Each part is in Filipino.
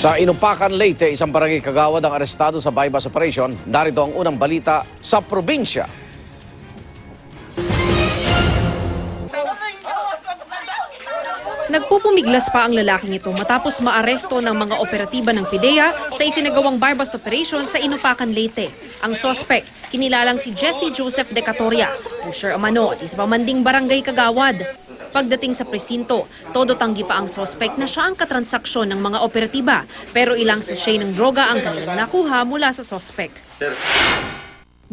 Sa Inupacan, Leyte, isang barangay kagawad ang arestado sa bypass operation. Narito ang unang balita sa probinsya. Nagpupumiglas pa ang lalaking ito matapos maaresto ng mga operatiba ng PIDEA sa isinagawang bypass operation sa Inupacan, Leyte. Ang suspect, kinilalang si Jesse Joseph De Catoria, pusher umano at isa pa manding barangay kagawad. Pagdating sa presinto, todo tanggi pa ang suspect na siya ang katransaksyon ng mga operatiba, pero ilang sachet ng droga ang kanilang nakuha mula sa suspect.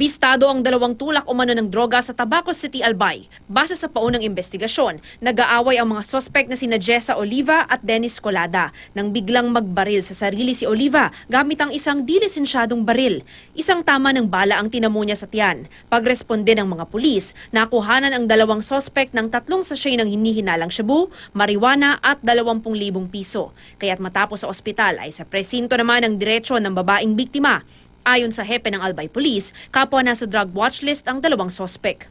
Bistado ang dalawang tulak umano ng droga sa Tabaco City, Albay. Base sa paunang investigasyon, nag-aaway ang mga suspect na sina Jessa Oliva at Dennis Colada nang biglang magbaril sa sarili si Oliva gamit ang isang di-lisensyadong baril. Isang tama ng bala ang tinamo niya sa tiyan. Pagresponde ng mga pulis, nakuhanan ang dalawang suspect ng 3 sachet ng hinihinalang shabu, marijuana at 20,000 piso. Kaya't matapos sa ospital ay sa presinto naman ang diretsyo ng babaeng biktima. Ayon sa hepe ng Albay Police, kapwa nasa drug watch list ang dalawang sospek.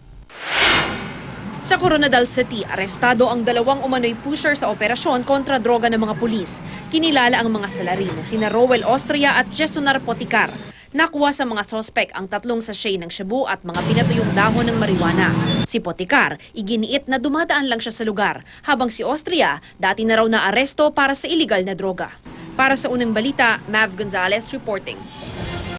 Sa Coronadal City, arestado ang dalawang umano'y pusher sa operasyon kontra droga ng mga pulis. Kinilala ang mga salarin na sina Rowel Austria at Jesonar Poticar. Nakuha sa mga sospek ang 3 sachet ng shabu at mga pinatuyong dahon ng marijuana. Si Poticar, iginiit na dumadaan lang siya sa lugar, habang si Austria, dati na raw na aresto para sa iligal na droga. Para sa unang balita, Mav Gonzalez reporting.